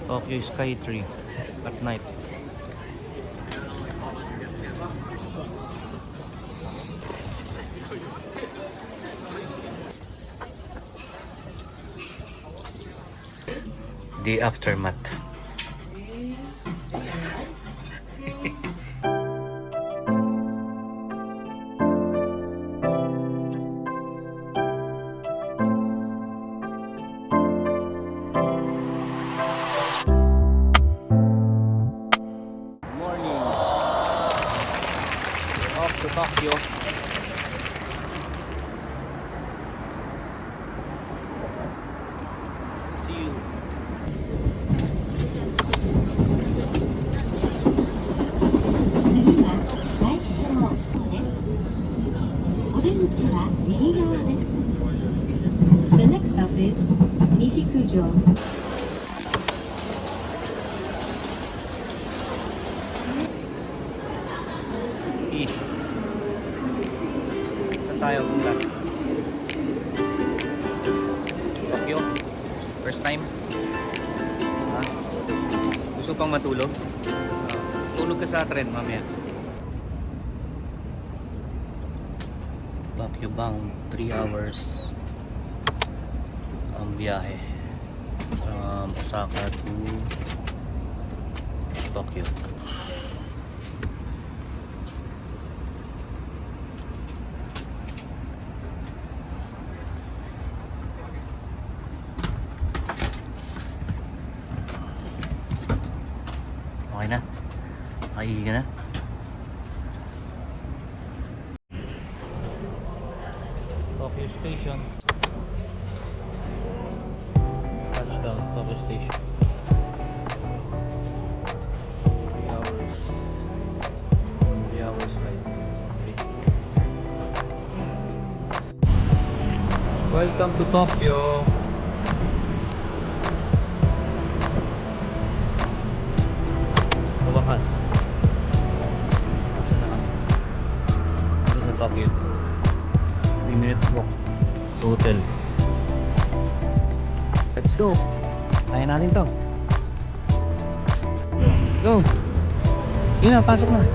Tokyo Sky Tree at night. The aftermath. Morning. We're off to Tokyo. See you. 次は大正です。お出口は右側です。The next stop is Nishikujo. Saan tayo punta? Tokyo? First time? Ha? Gusto pang matulog? Tulog ka sa tren mamaya. Tokyo bound 3 hours ang biyahe from Osaka to Tokyo. Okay na? Nakaihi ka na? Tokyo Station. Touchdown, Tokyo Station. 3 hours. 3 hours flight. Okay. Welcome to Tokyo. Wakas. Saan na kami? Dito sa Tokyo. 3 minutes walk to hotel. Let's go. Kaya natin to. Go. Yun na, pasok na.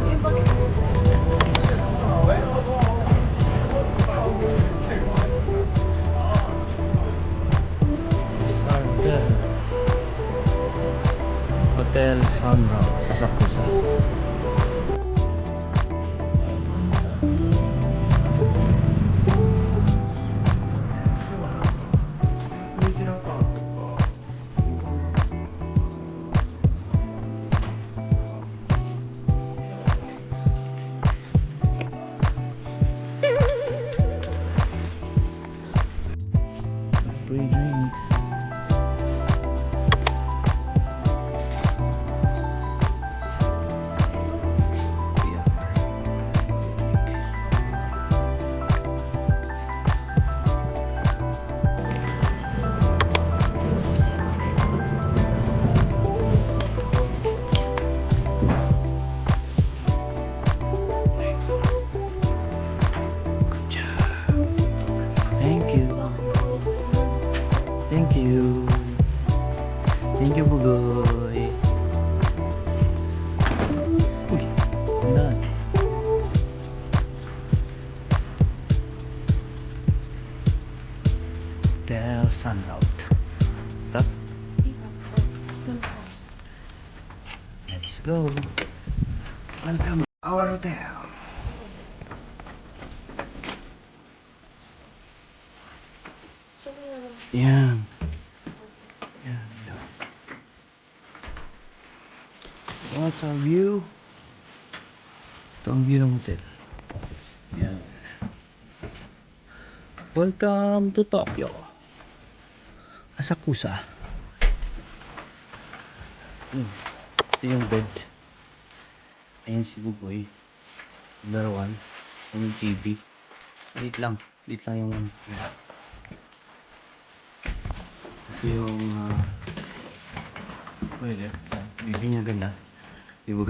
This our hotel. Hotel Sunround, Asakusa. Free drink. Thank you. Thank you. Thank you, Bugoy. Uy, ganda. Del Sunroute. Stop. Let's go. Welcome to our hotel. Yan. Yan. What's our view? Ito ang view ng hotel. Yan. Welcome to Tokyo. Asakusa. Ito yung bed. Ayan si Bugoy. Number 1. Yung TV. Lit lang yung kasi yung pwede hindi niya ganda, di ba?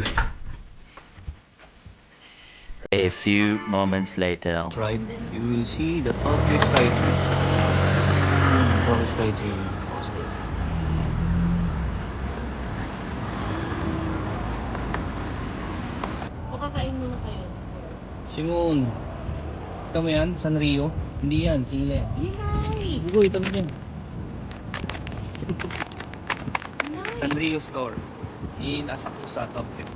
A few moments later. Right, you will see the Tokyo Sky Tree. Tokyo Sky Tree. Simon. Ito mo yan? Sanrio? Hindi yan. Sila yan. Inay! Bugoy, ito mo yan. Sanrio store. Nasa po sa top 10.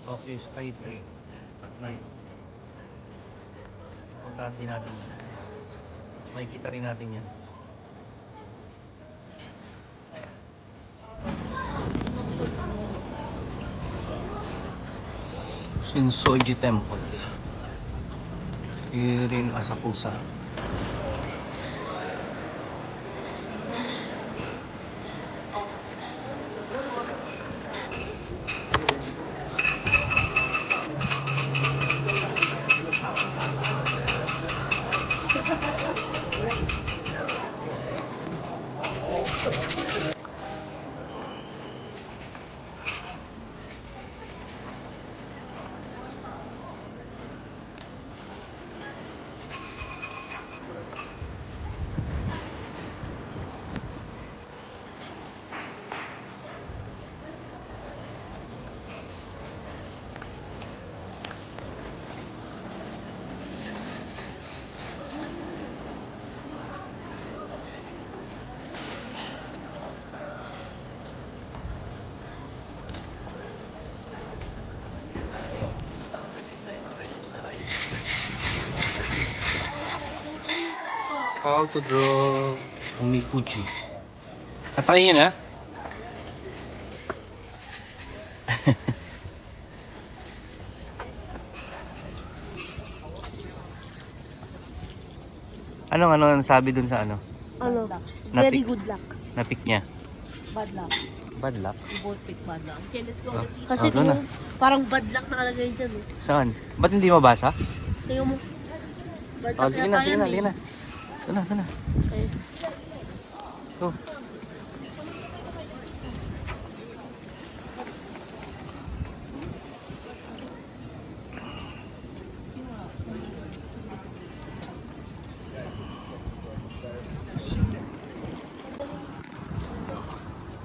Okay, Skytree. At night. Puntahan din natin. Makikita rin natin yan. Shinsoji Temple. Irin Asakusa. How to draw omikuji. Natayin yun, ha? Anong sabi dun sa ano? Ano? Napik- Very good luck. Napik niya. Bad luck. Bad luck? You both pick bad luck. Okay, let's go. Let's see. Kasi doon na. parang bad luck nakalagay dyan eh. Saan? Ba't hindi mabasa? Tingnan mo. Bad Oh, luck sige na, yata sige yan na, eh. sige na. Ito na, ito na. Okay. Go.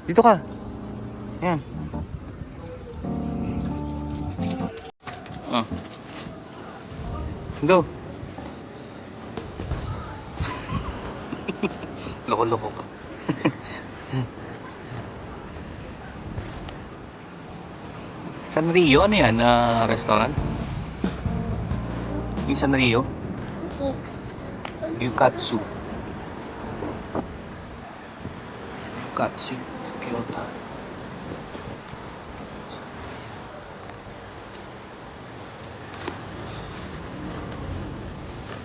Dito ka. Yan. Oh. Go. Loko-loko ka. Sanrio? Ano yan? Restaurant? Yung Sanrio? Oh, Yukatsu. Yukatsu. Kyoto.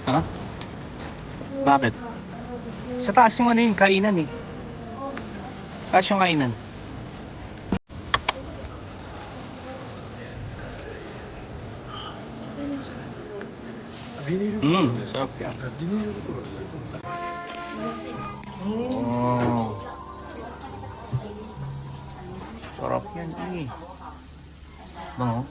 Ha? Bakit? Sa taas yung ano yung kainan eh. Taas yung kainan. Sarap yan. Oh. Sarap yan eh. Bango.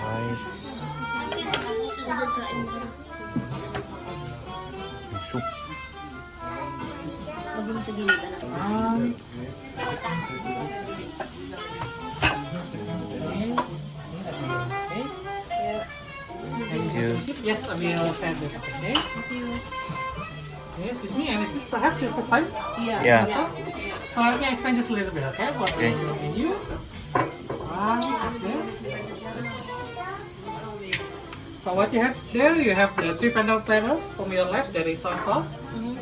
Rice. Soup. Lagi mo sa gilid. Thank you. Yes, I will send it. Okay. Yes, with me, and is this perhaps your first time? Yeah. So let me explain just a little bit, okay? What Okay. is your menu? Okay. So what you have there, you have the 3 panda platters. From your left, there is soy sauce,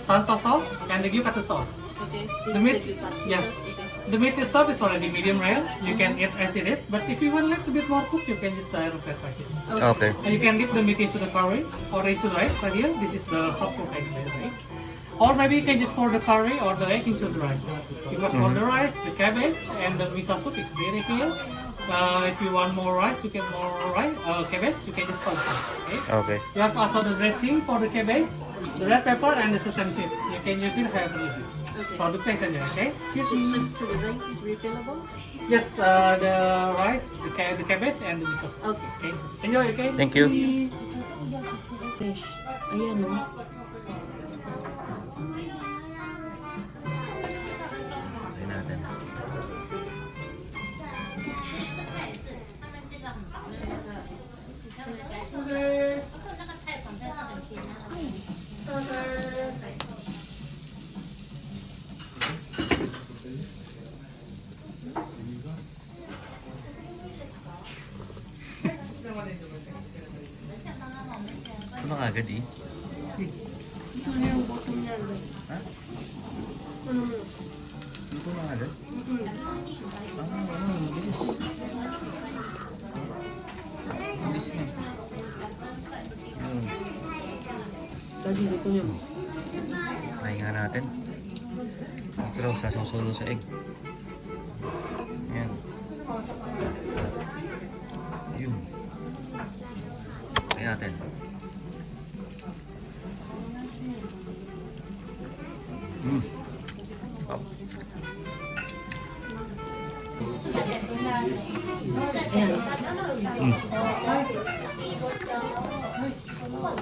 sansa sauce, and the gyukatsu sauce. Okay. The meat, This is like the yes. Okay. The meat itself is already medium rare. You can eat as it is, but if you want a little bit more cooked, you can just air fry it. Okay. And you can dip the meat into the curry or into the egg. Right here, this is the half cooked egg, right? Or maybe you can just pour the curry or the egg into the rice. Because for the rice, the cabbage and the miso soup is very clear. If you want more rice, you get more rice, cabbage, you can just put it. Okay? Okay. You have also the dressing for the cabbage, the red pepper, and the sesame seed. You can use it heavily. Okay. So the place in there, okay? Excuse So, me. so the rice is refillable? Yes, the rice, the cabbage, and the miso. soup. Okay. Okay. Enjoy, okay? Thank you. Fish. Ayan o. Try natin. Ito na agad eh. Ito na yung bottom niya. Ha? Ano? Ito na agad? Bilis. Bilis na. Yun. Lagi dito niya. Kain nga natin. Ito raw, sasawsaw sa egg. Yan. Yun. Kain natin. Up.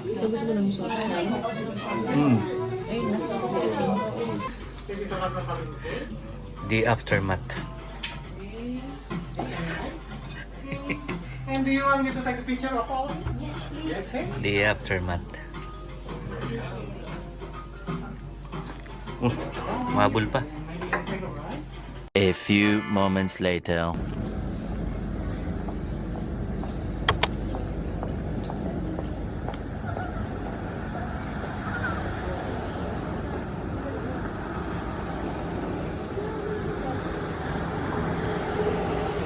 Ito gusto mo ng sauce na yun? Mm. Ayun na. Dressing. The aftermath. And do you want me to take a picture of all? Yes. Okay. The aftermath. Mabul pa. A few moments later.